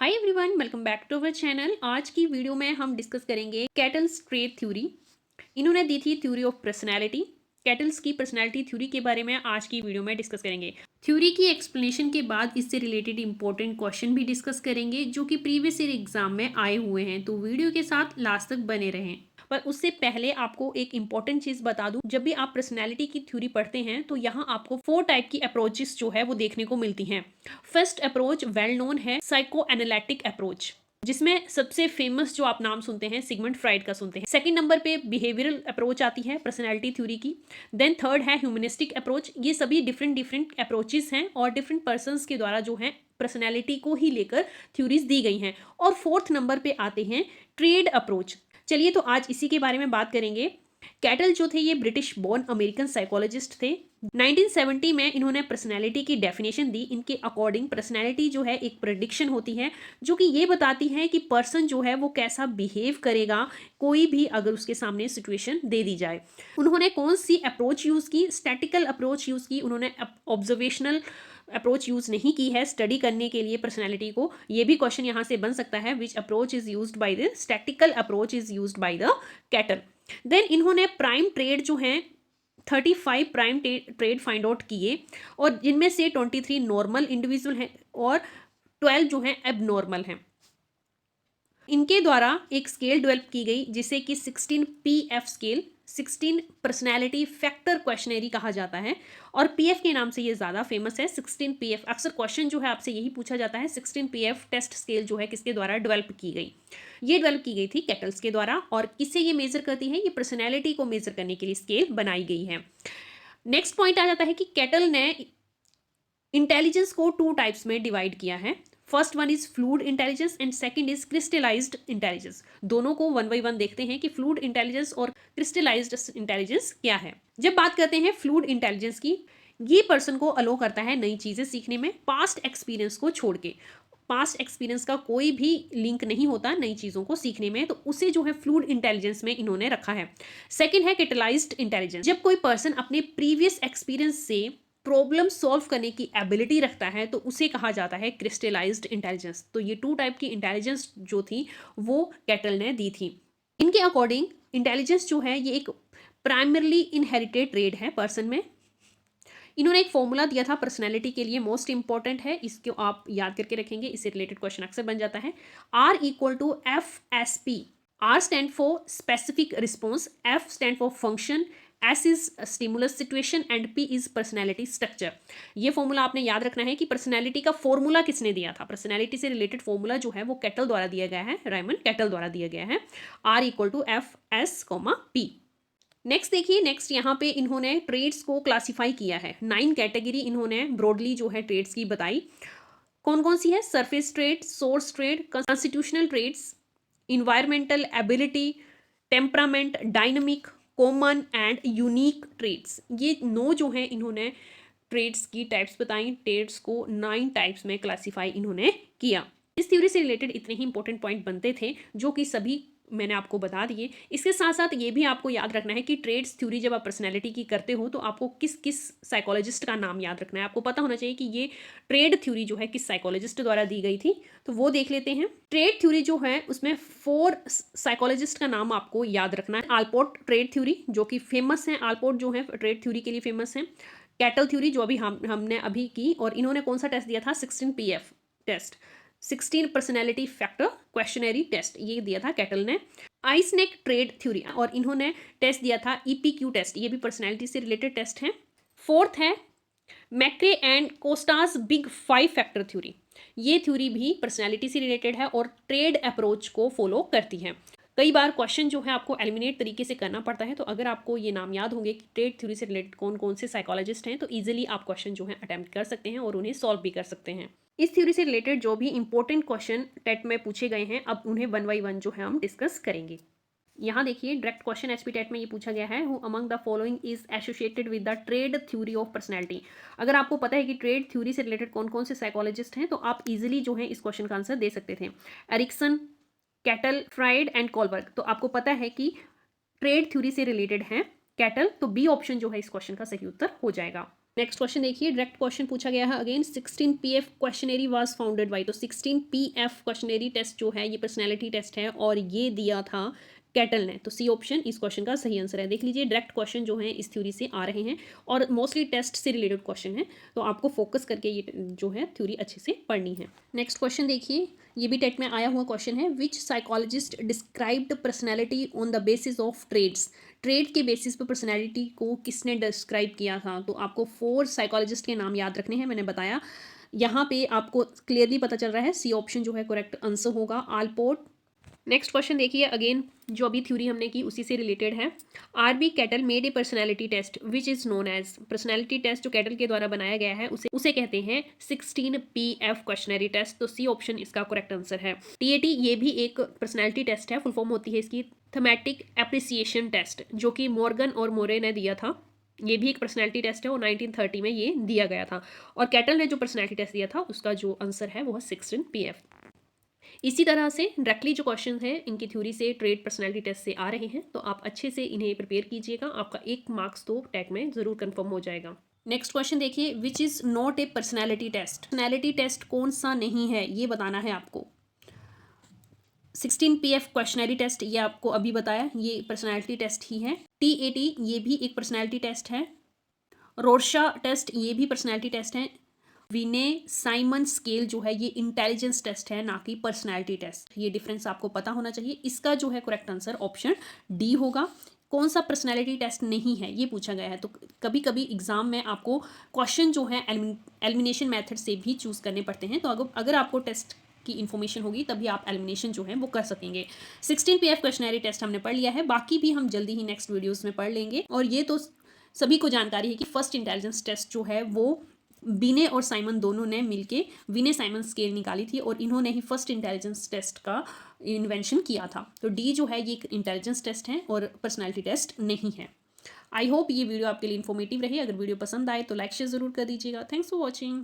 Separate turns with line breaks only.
Hi everyone, welcome back to our channel. आज की video में हम डिस्कस करेंगे कैटल्स ट्रेड थ्योरी। इन्होंने दी थी थ्योरी ऑफ पर्सनैलिटी। कैटल्स की पर्सनैलिटी थ्योरी के बारे में आज की वीडियो में डिस्कस करेंगे। थ्योरी की एक्सप्लेनेशन के बाद इससे रिलेटेड इंपॉर्टेंट क्वेश्चन भी डिस्कस करेंगे जो कि प्रीवियस ईयर एग्जाम में आए हुए हैं, तो वीडियो के साथ लास्ट तक बने रहें। पर उससे पहले आपको एक इंपॉर्टेंट चीज बता दूं, जब भी आप पर्सनैलिटी की थ्योरी पढ़ते हैं तो यहाँ आपको 4 टाइप की अप्रोचेस जो है वो देखने को मिलती हैं। फर्स्ट अप्रोच वेल नोन है, साइको एनालिटिक अप्रोच, जिसमें सबसे फेमस जो आप नाम सुनते हैं सिगमंड फ्राइड का सुनते हैं। सेकंड नंबर पे बिहेवियरल अप्रोच आती है पर्सनैलिटी थ्योरी की। देन थर्ड है ह्यूमनिस्टिक अप्रोच। ये सभी डिफरेंट डिफरेंट अप्रोचेस हैं और डिफरेंट पर्संस के द्वारा जो है पर्सनैलिटी को ही लेकर थ्योरीज दी गई हैं। और फोर्थ नंबर पे आते हैं ट्रेड अप्रोच। चलिए तो आज इसी के बारे में बात करेंगे। कैटल जो थे ये ब्रिटिश बोर्न अमेरिकन साइकोलॉजिस्ट थे। 1970 में इन्होंने पर्सनैलिटी की डेफिनेशन दी। इनके अकॉर्डिंग पर्सनैलिटी जो है एक प्रेडिक्शन होती है जो कि ये बताती है कि पर्सन जो है वो कैसा बिहेव करेगा कोई भी अगर उसके सामने सिचुएशन दे दी जाए। उन्होंने कौन सी अप्रोच यूज की? स्टैटिकल अप्रोच यूज की। उन्होंने ऑब्जर्वेशनल अप्रोच यूज नहीं की है स्टडी करने के लिए पर्सनैलिटी को। ये भी क्वेश्चन यहाँ से बन सकता है, which approach is used by the statical approach is used by the Cattell. Then इन्होंने प्राइम ट्रेड जो है 35 प्राइम ट्रेड फाइंड आउट किए और जिनमें से 23 नॉर्मल इंडिविजुअल हैं और 12 जो हैं एबनॉर्मल हैं। इनके द्वारा एक स्केल डेवलप की गई जिसे कि 16 PF scale, 16 personality factor questionnaire कहा जाता है और PF के नाम से ये ज़्यादा फेमस है। 16 PF अक्सर क्वेश्चन जो है आपसे यही पूछा जाता है, 16 PF टेस्ट स्केल जो है किसके द्वारा डेवलप की गई? ये डेवलप की गई थी कैटल्स के द्वारा। और किससे ये मेजर करती है? ये पर्सनैलिटी को मेजर करने के लिए स्केल बनाई गई है। नेक्स्ट पॉइंट आ जाता है कि कैटल ने इंटेलिजेंस को 2 टाइप्स में डिवाइड किया है। First one is fluid intelligence and second is crystallised intelligence. दोनों को वन बाई वन देखते हैं कि फ्लूइड इंटेलिजेंस और क्रिस्टलाइज्ड इंटेलिजेंस क्या है। जब बात करते हैं फ्लूइड इंटेलिजेंस की, ये पर्सन को अलो करता है नई चीजें सीखने में पास्ट एक्सपीरियंस को छोड़ के। पास्ट एक्सपीरियंस का कोई भी लिंक नहीं होता नई चीज़ों को सीखने में, तो उसे जो है फ्लूइड इंटेलिजेंस में इन्होंने रखा है। सेकंड है कैटलाइज्ड इंटेलिजेंस। जब कोई पर्सन अपने प्रीवियस एक्सपीरियंस से प्रॉब्लम सॉल्व करने की एबिलिटी रखता है तो उसे कहा जाता है क्रिस्टलाइज्ड इंटेलिजेंस। तो ये 2 टाइप की इंटेलिजेंस जो थी वो कैटल ने दी थी। इनके अकॉर्डिंग इंटेलिजेंस जो है ये एक प्राइमरली इनहेरिटेड ट्रेड है पर्सन में। इन्होंने एक फॉर्मूला दिया था पर्सनैलिटी के लिए, मोस्ट इंपॉर्टेंट है, इसको आप याद करके रखेंगे, इससे रिलेटेड क्वेश्चन अक्सर बन जाता है। R equal to FSP। R stand for specific response, F stand for function, S is stimulus situation and P is personality structure. ये फॉर्मूला आपने याद रखना है कि पर्सनैलिटी का फॉर्मूला किसने दिया था। पर्सनैलिटी से रिलेटेड फॉर्मूला जो है वो कैटल द्वारा दिया गया है, रायमंड कैटल द्वारा दिया गया है। R equal to FS, P। Next देखिए, नेक्स्ट यहाँ पे इन्होंने ट्रेड्स को क्लासिफाई किया है। 9 कैटेगरी इन्होंने ब्रॉडली जो है ट्रेड्स की बताई। कौन कौन सी है? Surface trait, source trait, constitutional traits, environmental ability, temperament, dynamic, common and unique traits. ये 9 जो है इन्होंने ट्रेड्स की टाइप्स बताई। ट्रेड्स को 9 टाइप्स में क्लासिफाई इन्होंने किया। इस थ्योरी से रिलेटेड इतने ही इंपॉर्टेंट पॉइंट बनते थे जो कि सभी मैंने आपको बता दिए। इसके साथ साथ ये भी आपको याद रखना है कि ट्रेड्स थ्योरी जब आप पर्सनैलिटी की करते हो तो आपको किस किस साइकोलॉजिस्ट का नाम याद रखना है। आपको पता होना चाहिए कि ये ट्रेड थ्योरी जो है किस साइकोलॉजिस्ट द्वारा दी गई थी, तो वो देख लेते हैं। ट्रेड थ्योरी जो है उसमें 4 साइकोलॉजिस्ट का नाम आपको याद रखना है। आलपोर्ट ट्रेड थ्योरी जो कि फेमस है, आलपोर्ट जो है ट्रेड थ्योरी के लिए फेमस है। कैटल थ्योरी जो अभी हमने अभी की, और इन्होंने कौन सा टेस्ट दिया था? 16 PF test, 16 personality factor questionnaire test, ये दिया था कैटल ने। आइसनेक ट्रेड थ्योरी, और इन्होंने टेस्ट दिया था EPQ टेस्ट, ये भी पर्सनैलिटी से रिलेटेड टेस्ट है। फोर्थ है McCrae and Costa's big 5 factor theory. ये थ्योरी भी पर्सनैलिटी से रिलेटेड है और ट्रेड अप्रोच को फॉलो करती है। कई बार क्वेश्चन जो है आपको एलिमिनेट तरीके से करना पड़ता है, तो अगर आपको ये नाम याद होंगे कि ट्रेड थ्योरी से रिलेटेड कौन कौन से साइकोलॉजिस्ट हैं, तो ईजिली आप क्वेश्चन जो है अटेम्प्ट कर सकते हैं और उन्हें सॉल्व भी कर सकते हैं। इस थ्योरी से रिलेटेड जो भी इंपॉर्टेंट क्वेश्चन टेट में पूछे गए हैं, अब उन्हें 1 बाई 1 जो है हम डिस्कस करेंगे। यहाँ देखिए डायरेक्ट क्वेश्चन HP टेट में ये पूछा गया है, who among the following is associated with the trade theory of personality. अगर आपको पता है कि ट्रेड थ्योरी से रिलेटेड कौन कौन से साइकोलॉजिस्ट हैं, तो आप इजीली जो है इस क्वेश्चन का आंसर दे सकते थे। Erikson, Cattell, Freud and Kohlberg. तो आपको पता है कि ट्रेड थ्योरी से रिलेटेड है कैटल, तो B ऑप्शन जो है इस क्वेश्चन का सही उत्तर हो जाएगा। नेक्स्ट क्वेश्चन देखिए, डायरेक्ट क्वेश्चन पूछा गया है again, 16 PF questionnaire was founded by. तो 16 PF क्वेश्चनरी टेस्ट जो है ये पर्सनैलिटी टेस्ट है और ये दिया था कैटल ने। तो सी ऑप्शन इस क्वेश्चन का सही आंसर है। देख लीजिए डायरेक्ट क्वेश्चन जो है इस थ्योरी से आ रहे हैं और मोस्टली टेस्ट से रिलेटेड क्वेश्चन है, तो आपको फोकस करके ये जो है थ्योरी अच्छे से पढ़नी है। नेक्स्ट क्वेश्चन देखिए, ये भी टेट में आया हुआ क्वेश्चन है, which psychologist described personality on the basis of traits. Trait के बेसिस पर पर्सनैलिटी को किसने डिस्क्राइब किया था। तो आपको 4 साइकोलॉजिस्ट के नाम याद रखने हैं, मैंने बताया यहाँ पे आपको क्लियरली पता चल रहा है, सी ऑप्शन जो है करेक्ट आंसर होगा, आलपोर्ट। नेक्स्ट क्वेश्चन देखिए अगेन, जो अभी थ्योरी हमने की उसी से रिलेटेड है। RB Cattell made a personality test which is known as. Personality test जो कैटल के द्वारा बनाया गया है उसे कहते हैं 16 PF क्वेश्चनरी टेस्ट। तो सी ऑप्शन इसका करेक्ट आंसर है। TAT ये भी एक पर्सनैलिटी टेस्ट है, फुल फॉर्म होती है इसकी थीमेटिक एप्रिसिएशन टेस्ट, जो कि मॉर्गन और मोरे ने दिया था। ये भी एक पर्सनैलिटी टेस्ट है और 1930 में ये दिया गया था। और कैटल ने जो पर्सनैलिटी टेस्ट दिया था उसका जो आंसर है वो है 16 PF। इसी तरह से डायरेक्टली जो क्वेश्चन है इनकी थ्योरी से ट्रेड पर्सनैलिटी टेस्ट से आ रहे हैं, तो आप अच्छे से इन्हें प्रिपेयर कीजिएगा, आपका 1 मार्क्स तो टैग में ज़रूर कंफर्म हो जाएगा। नेक्स्ट क्वेश्चन देखिए, which is not a personality test. Personality test कौन सा नहीं है ये बताना है आपको। 16 PF क्वेश्चनरी टेस्ट ये आपको अभी बताया, ये पर्सनैलिटी टेस्ट ही है। TAT ये भी एक पर्सनैलिटी टेस्ट है। रोर्शा टेस्ट ये भी पर्सनैलिटी टेस्ट है। विनय साइमन स्केल जो है ये इंटेलिजेंस टेस्ट है, ना कि पर्सनैलिटी टेस्ट। ये डिफरेंस आपको पता होना चाहिए। इसका जो है करेक्ट आंसर ऑप्शन डी होगा। कौन सा पर्सनैलिटी टेस्ट नहीं है ये पूछा गया है, तो कभी कभी एग्जाम में आपको क्वेश्चन जो है एलिमिनेशन मेथड से भी चूज़ करने पड़ते हैं, तो अगर आपको टेस्ट की इन्फॉर्मेशन होगी तभी आप एलिमिनेशन जो है वो कर सकेंगे। 16 PF क्वेश्चनरी टेस्ट हमने पढ़ लिया है, बाकी भी हम जल्दी ही नेक्स्ट वीडियोज़ में पढ़ लेंगे। और ये तो सभी को जानकारी है कि फर्स्ट इंटेलिजेंस टेस्ट जो है वो विनय और साइमन दोनों ने मिलके विनय साइमन स्केल निकाली थी और इन्होंने ही फर्स्ट इंटेलिजेंस टेस्ट का इन्वेंशन किया था। तो डी जो है ये एक इंटेलिजेंस टेस्ट है और पर्सनैलिटी टेस्ट नहीं है। आई होप ये वीडियो आपके लिए इन्फॉर्मेटिव रही। अगर वीडियो पसंद आए तो लाइक शेयर ज़रूर कर दीजिएगा। Thanks for watching.